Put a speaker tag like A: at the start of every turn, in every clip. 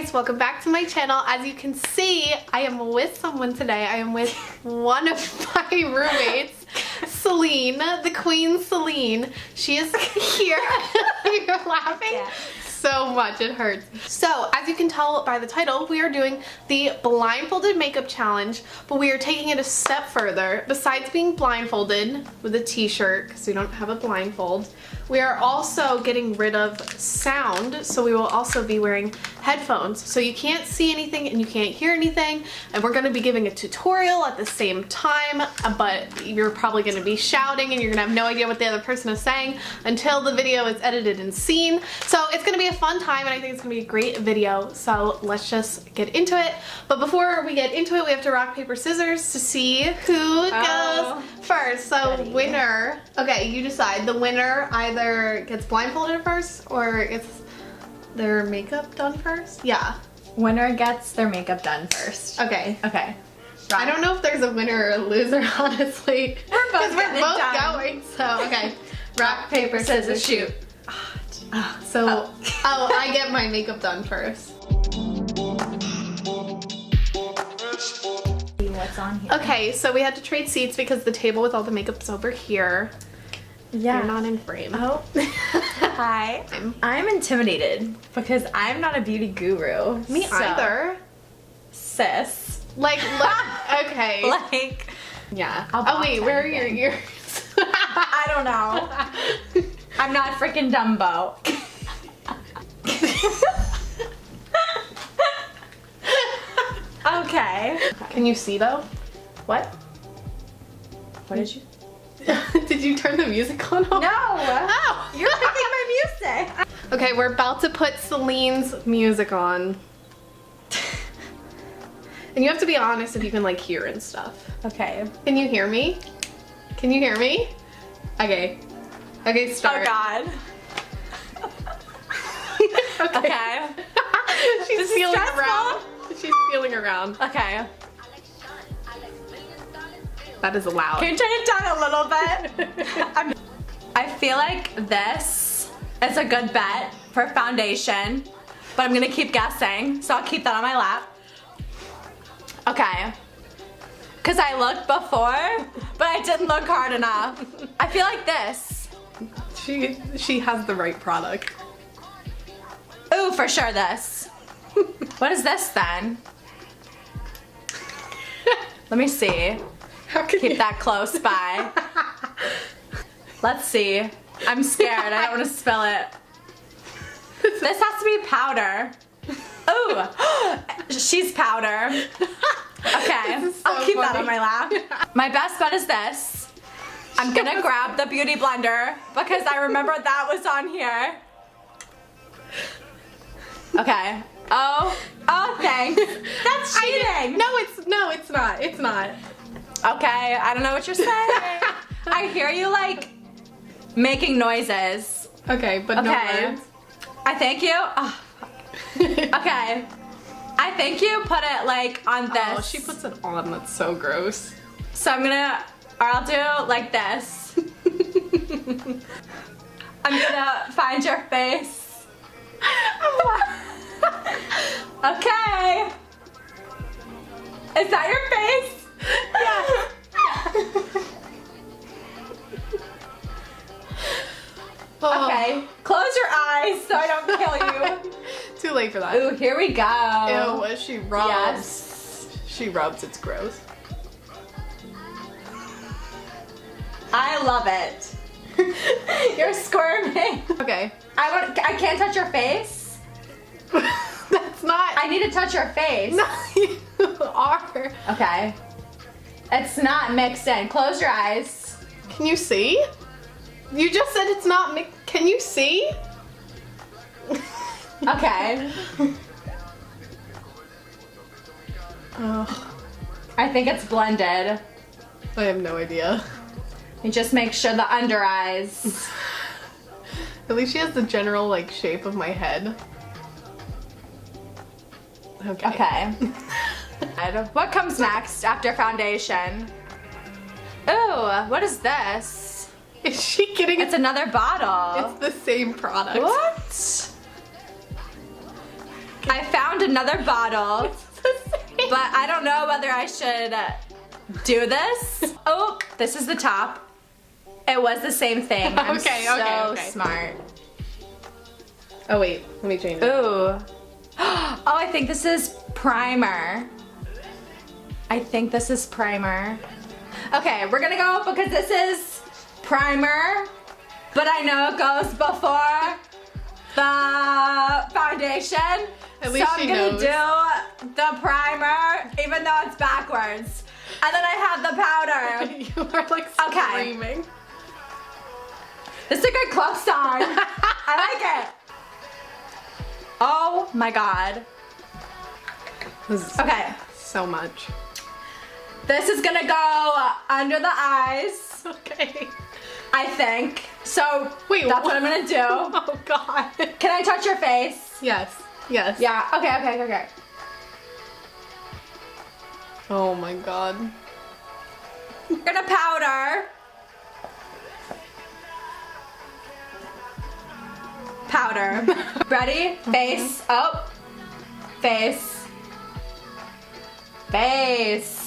A: guys, welcome back to my channel. As you can see, I am with someone today. I am with one of my roommates, Celine, the Queen Celine. She is here. You're laughing? Yeah. So much, it hurts. So, as you can tell by the title, we are doing the Blindfolded Makeup Challenge, but we are taking it a step further. Besides being blindfolded with a t-shirt, because we don't have a blindfold, we are also getting rid of sound, so we will also be wearing headphones. So you can't see anything and you can't hear anything, and we're going to be giving a tutorial at the same time, but you're probably going to be shouting and you're going to have no idea what the other person is saying until the video is edited and seen. So it's going to be a fun time, and I think it's going to be a great video, so let's just get into it. But before we get into it, we have to rock, paper, scissors to see who goes first. So winner, okay, you decide. The winner either gets blindfolded first or gets their makeup done first? Yeah.
B: Winner gets their makeup done first.
A: Okay.
B: Okay.
A: Rock. I don't know if there's a winner or a loser, honestly.
B: We're both
A: going, so okay. Rock, paper, scissors, shoot. I get my makeup done first.
B: What's on here?
A: Okay, so we had to trade seats because the table with all the makeup's over here.
B: Yeah.
A: You're not in frame.
B: Oh. Hi. I'm intimidated because I'm not a beauty guru.
A: Me either.
B: Sis.
A: Like, okay.
B: Like.
A: Yeah. Oh wait, where are your ears?
B: I don't know. I'm not freaking Dumbo. Okay.
A: Can you see though?
B: What? What did you?
A: Did you turn the music on?
B: No!
A: Oh.
B: You're picking my music!
A: Okay, we're about to put Celine's music on. And you have to be honest if you can like hear and stuff.
B: Okay.
A: Can you hear me? Can you hear me? Okay. Okay, start.
B: Oh god. Okay.
A: She's feeling around. She's feeling around.
B: Okay.
A: That is loud.
B: Can you turn it down a little bit? I feel like this is a good bet for foundation, but I'm gonna keep guessing, so I'll keep that on my lap. Okay. Because I looked before, but I didn't look hard enough. I feel like this.
A: She has the right product.
B: Ooh, for sure this. What is this then? Let me see. Keep that close by. Let's see. I'm scared. I don't want to spill it. This has to be powder. Ooh, she's powder. Okay, so I'll keep that on my lap. My best bet is this. I'm gonna grab the beauty blender because I remember that was on here. Okay. Oh, thanks. That's cheating.
A: No, it's not. It's not.
B: Okay, I don't know what you're saying. I hear you like making noises.
A: Okay, but no words.
B: I thank you. Oh, okay. I think you put it like on this.
A: Oh, she puts it on. That's so gross.
B: So I'm gonna, or I'll do like this. I'm gonna find your face. Okay. Is that your face?
A: Yeah.
B: Okay, close your eyes so I don't kill you.
A: Too late for that.
B: Ooh, here we go.
A: Ew, she rubs.
B: Yes.
A: She rubs, it's gross.
B: I love it. You're squirming.
A: Okay.
B: I can't touch your face.
A: That's not.
B: I need to touch your face.
A: No, you are.
B: Okay. It's not mixed in. Close your eyes.
A: Can you see? You just said it's not mixed. Can you see?
B: Okay.
A: Oh.
B: I think it's blended.
A: I have no idea.
B: You just make sure the under eyes.
A: At least she has the general like shape of my head. Okay.
B: Okay. What comes next after foundation? Ooh, what is this?
A: Is she kidding?
B: It's another bottle.
A: It's the same product.
B: What? I found another bottle, but I don't know whether I should do this. Oh, this is the top. It was the same thing. I'm so smart.
A: Oh wait, let me change it.
B: Ooh. Oh, I think this is primer. I think this is primer. Okay, we're gonna go because this is primer, but I know it goes before the foundation.
A: At least
B: so I'm gonna do the primer, even though it's backwards. And then I have the powder.
A: You are like screaming.
B: This is a good close song. I like it. Oh my god. Okay.
A: So much.
B: This is gonna go under the eyes.
A: Okay.
B: I think. So
A: wait,
B: that's what I'm gonna do.
A: Oh god.
B: Can I touch your face?
A: Yes. Yes.
B: Yeah. Okay.
A: Oh my god.
B: We're gonna powder. Powder. Ready? Face. Oh. Face. Face.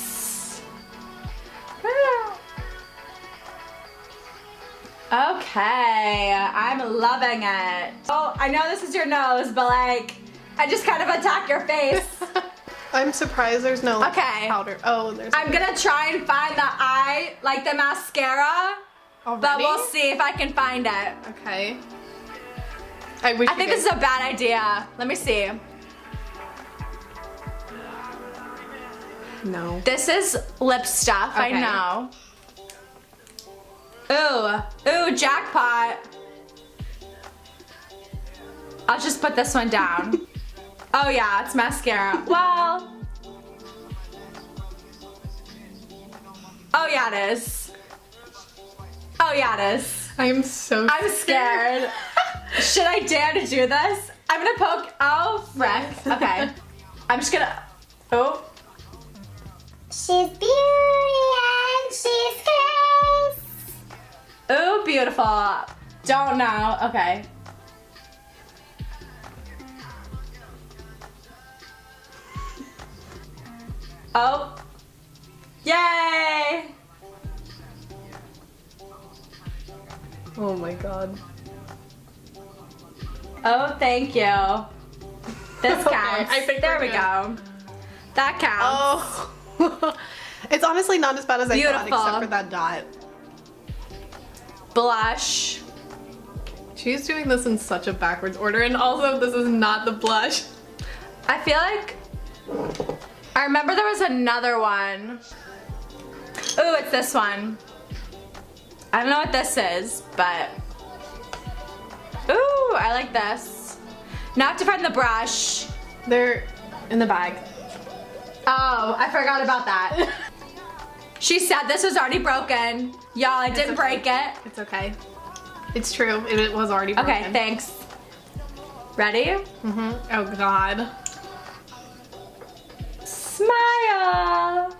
B: Okay, I'm loving it. Oh, I know this is your nose, but like, I just kind of attack your face.
A: I'm surprised there's no powder. Oh, there's.
B: I'm gonna try and find the eye, like the mascara.
A: Already?
B: But we'll see if I can find it.
A: Okay.
B: I think this is a bad idea. Let me see.
A: No.
B: This is lip stuff, I know. Ooh, jackpot. I'll just put this one down. Oh yeah, it's mascara. Well. Oh yeah, it is. Oh yeah, it is.
A: I'm so
B: scared. Should I dare to do this? I'm gonna poke. Oh, frick. Okay. I'm just gonna. Oh.
C: She's beauty and she's grace.
B: Ooh, beautiful. Don't know. Okay. Oh. Yay!
A: Oh my god.
B: Oh, thank you. This counts.
A: I think
B: there we go. That counts.
A: Oh. It's honestly not as bad as I thought, except for that dot.
B: Blush.
A: She's doing this in such a backwards order, and also this is not the blush.
B: I feel like I remember there was another one. Ooh, it's this one. I don't know what this is, but ooh, I like this. Now I have to find the brush.
A: They're in the bag.
B: Oh, I forgot about that. She said this was already broken. Y'all, I didn't break it.
A: It's okay. It's true. It was already broken.
B: Okay, thanks. Ready?
A: Mm-hmm. Oh god.
B: Smile.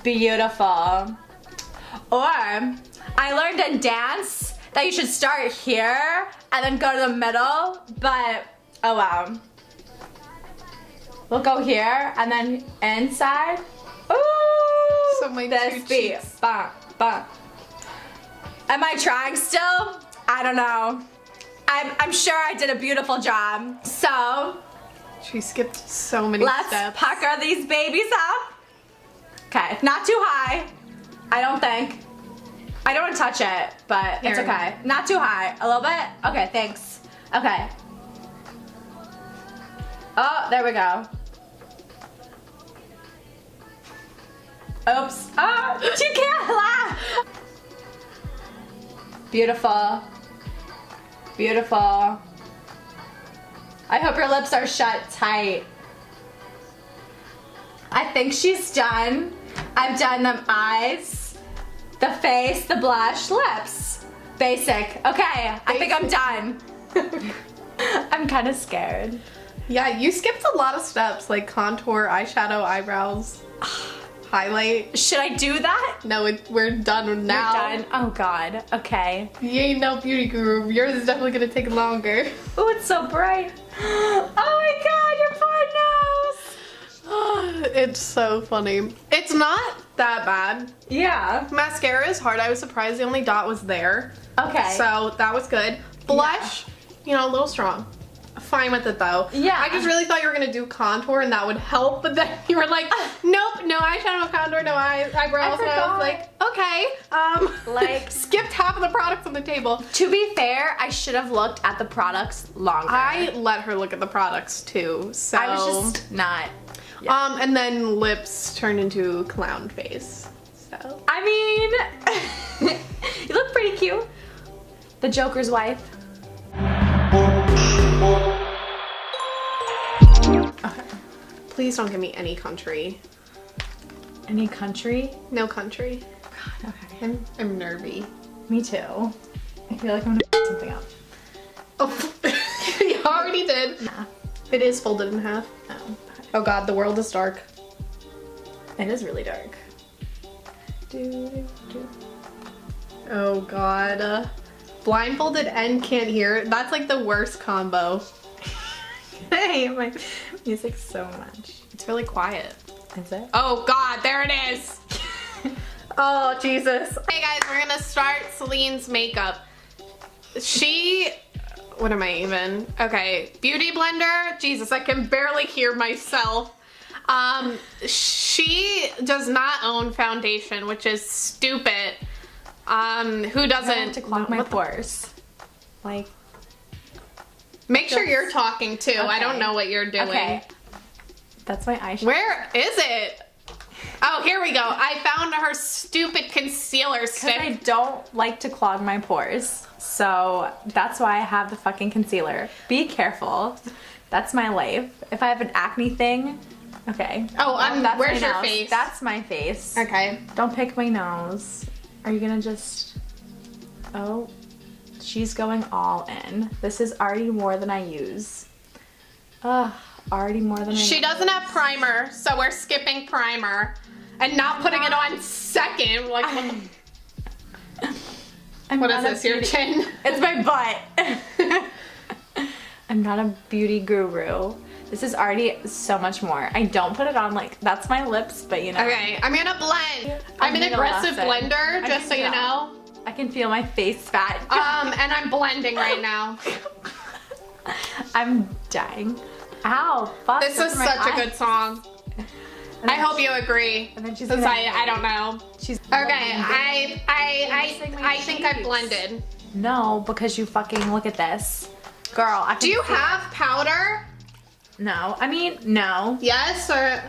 B: Beautiful. Or I learned in dance that you should start here and then go to the middle, but oh wow. We'll go here and then inside. Ooh,
A: So my
B: this
A: two
B: beat.
A: cheeks.
B: Bah, bah. Am I trying still? I don't know. I'm sure I did a beautiful job. So
A: She skipped so many
B: let's
A: steps.
B: pucker these babies up. Okay, not too high. I don't think. I don't want to touch it, but it's
A: Here.
B: okay. Not too high. A little bit? Okay, thanks. Okay. Oh, there we go. Oops. Oh, you can't laugh. Beautiful. Beautiful. I hope your lips are shut tight. I think she's done. I've done the eyes, the face, the blush, lips. Basic. Okay, I think I'm done. I'm kind of scared.
A: Yeah, you skipped a lot of steps, like contour, eyeshadow, eyebrows. highlight.
B: Should I do that?
A: No, we're done now.
B: We're done. Oh God. Okay.
A: You ain't no beauty guru. Yours is definitely gonna take longer.
B: Oh, it's so bright. Oh my God, your poor nose.
A: It's so funny. It's not that bad.
B: Yeah.
A: Mascara is hard. I was surprised the only dot was there.
B: Okay.
A: So that was good. Blush, you know, a little strong. Fine with it though.
B: Yeah.
A: I just really thought you were gonna do contour and that would help, but then you were like, nope, no eyeshadow, no contour, no eyebrows. And I was like, okay.
B: Like
A: skipped half of the products on the table.
B: To be fair, I should have looked at the products longer.
A: I let her look at the products too, so.
B: I was just not. Yeah.
A: And then lips turned into clown face. So.
B: I mean, you look pretty cute. The Joker's wife.
A: Okay. Please don't give me any country.
B: Any country?
A: No country.
B: God, okay.
A: I'm nervy.
B: Me too. I feel like I'm gonna something up.
A: Oh, you already did.
B: Nah.
A: It is folded in half.
B: Oh.
A: Oh God, the world is dark.
B: It is really dark.
A: Oh God. Blindfolded and can't hear. That's like the worst combo.
B: I hate my music so much.
A: It's really quiet.
B: Is it?
A: Oh God, there it is. Oh Jesus. Hey guys, we're gonna start Celine's makeup. What am I even? Okay, Beauty Blender. Jesus, I can barely hear myself. She does not own foundation, which is stupid. Who doesn't?
B: To clog my pores. Like,
A: make sure you're talking too.
B: Okay.
A: I don't know what you're doing.
B: Okay. That's my eyeshadow.
A: Where is it? Oh, here we go. I found her stupid concealer stick.
B: I don't like to clog my pores. So that's why I have the fucking concealer. Be careful. That's my life. If I have an acne thing, okay.
A: Oh,
B: that's
A: where's
B: my
A: your
B: nose.
A: face?
B: That's my face.
A: Okay.
B: Don't pick my nose. Are you gonna just... Oh, she's going all in. This is already more than I use. Ugh, already more than I
A: She doesn't have primer, so we're skipping primer and not putting it on second. Like, what is this, your chin?
B: It's my butt. I'm not a beauty guru. This is already so much more. I don't put it on like, that's my lips, but you know.
A: Okay, I'm gonna blend. I'm an aggressive blender, just so you know.
B: I can feel my face fat.
A: And I'm blending right now.
B: I'm dying. Ow, fuck.
A: This is such a good song. I hope you agree.
B: And then she's
A: Since
B: gonna-
A: I don't know.
B: She's
A: Okay, I think I blended.
B: No, because you fucking look at this. Girl, I can
A: Do you
B: see
A: have powder?
B: it. No. I mean, no.
A: Yes or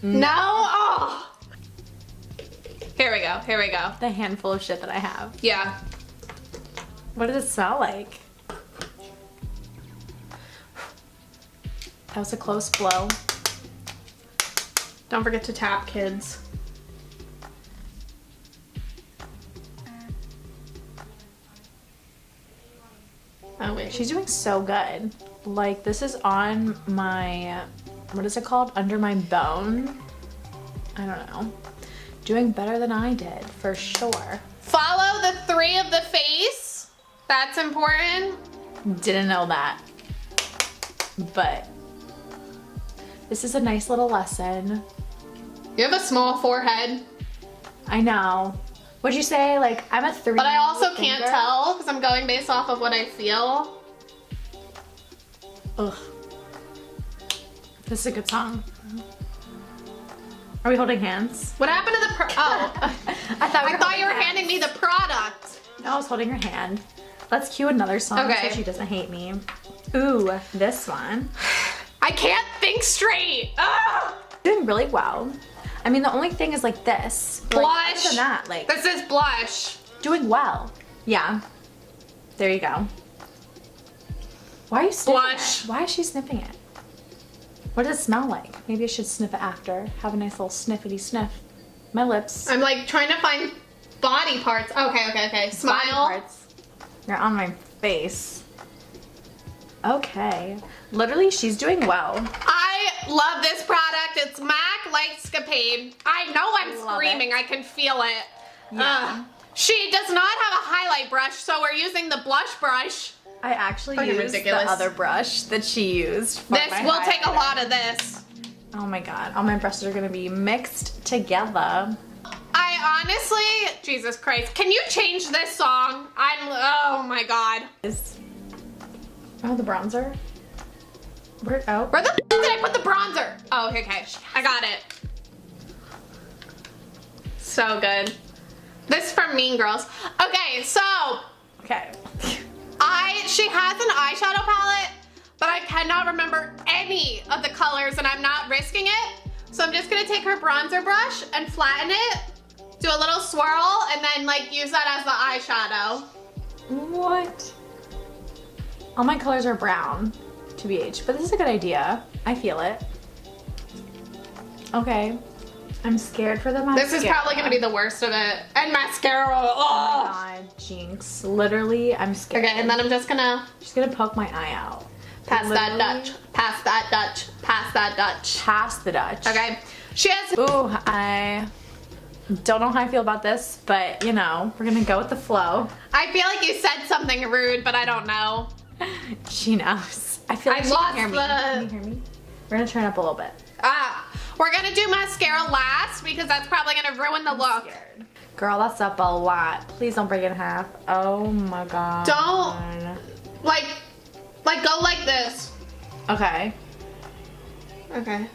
A: no? Oh. Here we go. Here we go.
B: The handful of shit that I have.
A: Yeah.
B: What does it smell like? That was a close blow.
A: Don't forget to tap, kids. Oh wait.
B: She's doing so good. Like, this is on my, what is it called? Under my bone? I don't know. Doing better than I did, for sure.
A: Follow the 3 of the face. That's important.
B: Didn't know that. But this is a nice little lesson.
A: You have a small forehead.
B: I know. Would you say, like, I'm a 3?
A: But I also can't
B: finger?
A: tell because I'm going based off of what I feel.
B: Ugh. This is a good song. Are we holding hands?
A: What happened to the oh.
B: I thought
A: you were handing me the product.
B: No, I was holding her hand. Let's cue another song
A: Okay.
B: so she doesn't hate me. Ooh, this one.
A: I can't think straight. Ugh.
B: Doing really well. I mean, the only thing is like this. Like,
A: Blush.
B: other than that, like,
A: This is blush.
B: doing well. Yeah. There you go. Why are you sniffing
A: Blush.
B: it? Why is she sniffing it? What does it smell like? Maybe I should sniff it after. Have a nice little sniffity sniff. My lips.
A: I'm like trying to find body parts. Okay. Smile.
B: Body parts. You're on my face. Okay. Literally, she's doing well.
A: I love this product. It's MAC Lightscapade. I know I'm
B: Love
A: screaming.
B: it.
A: I can feel it.
B: Yeah.
A: She does not have a highlight brush, so we're using the blush brush.
B: I actually
A: Fucking
B: used
A: ridiculous.
B: the other brush that she used for
A: This
B: my
A: will take a
B: highlighter.
A: lot of this.
B: Oh my god, all my brushes are gonna be mixed together.
A: I honestly, Jesus Christ, can you change this song? Oh my god.
B: Oh, the bronzer? Where
A: Where the f did I put the bronzer? Oh, okay, I got it. So good. This is from Mean Girls. Okay, so
B: Okay.
A: she has an eyeshadow palette, but I cannot remember any of the colors and I'm not risking it. So I'm just gonna take her bronzer brush and flatten it, do a little swirl, and then like use that as the eyeshadow.
B: What? All my colors are brown, TBH, but this is a good idea. I feel it. Okay. I'm scared for the mascara.
A: This is probably gonna be the worst of it. And mascara,
B: Oh
A: oh!
B: my god, jinx. Literally, I'm scared.
A: Okay, and then I'm just gonna
B: She's gonna poke my eye out.
A: pass that
B: Literally.
A: Dutch, pass that Dutch, pass that Dutch.
B: Pass the Dutch.
A: Okay, she has,
B: Ooh, I don't know how I feel about this, but you know, we're gonna go with the flow.
A: I feel like you said something rude, but I don't know.
B: She knows. I feel like
A: I
B: she
A: lost
B: can hear me.
A: the-
B: Can you hear me? We're gonna turn up a little bit.
A: We're gonna do mascara last because that's probably gonna ruin the look.
B: Scared. Girl, that's up a lot. Please don't break it in half. Oh my god.
A: Don't. Like go like this.
B: Okay.
A: Okay.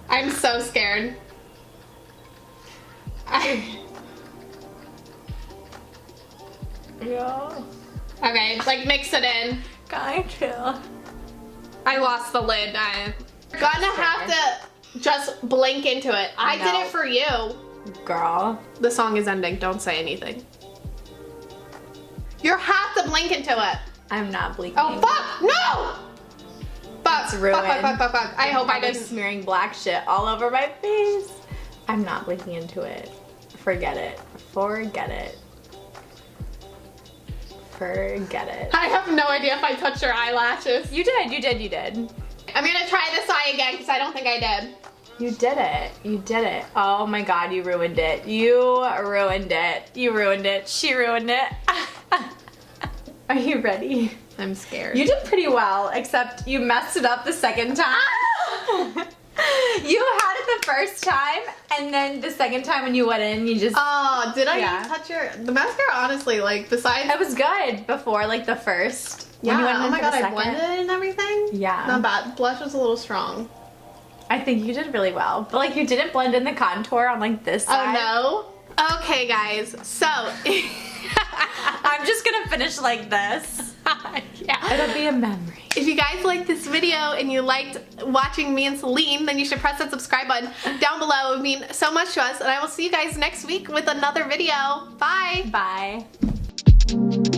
A: I'm so scared.
B: Yeah.
A: Okay, like mix it in.
B: Gotcha.
A: I lost the lid. I'm gonna have to just blink into it. I did
B: No.
A: it for you.
B: Girl.
A: The song is ending. Don't say anything. You have to blink into it.
B: I'm not blinking.
A: Oh fuck! No! Fuck!
B: It's
A: Fuck!
B: ruined.
A: Fuck! Fuck! Fuck! Fuck! I hope I
B: Probably
A: didn't.
B: smearing black shit all over my face. I'm not blinking into it. Forget it. Forget it. Forget it.
A: I have no idea if I touched your eyelashes.
B: You did, you did, you did.
A: I'm gonna try this eye again because I don't think I did.
B: You did it. You did it. Oh my god, you ruined it. You ruined it. You ruined it. She ruined it. Are you ready?
A: I'm scared.
B: You did pretty well, except you messed it up the second time. You had it the first time, and then the second time when you went in, you just...
A: Oh, did I
B: Yeah.
A: touch the mascara? Honestly, like besides.
B: It was good before, like the first.
A: Yeah.
B: When you went in
A: Oh my
B: for
A: god,
B: the
A: I
B: second.
A: blended it and everything.
B: Yeah.
A: Not bad. Blush was a little strong.
B: I think you did really well, but like you didn't blend in the contour on like this side.
A: Oh no. Okay, guys. So.
B: I'm just gonna finish like this.
A: Yeah.
B: It'll be a memory.
A: If you guys liked this video and you liked watching me and Celine, then you should press that subscribe button down below. It would mean so much to us. And I will see you guys next week with another video. Bye.
B: Bye.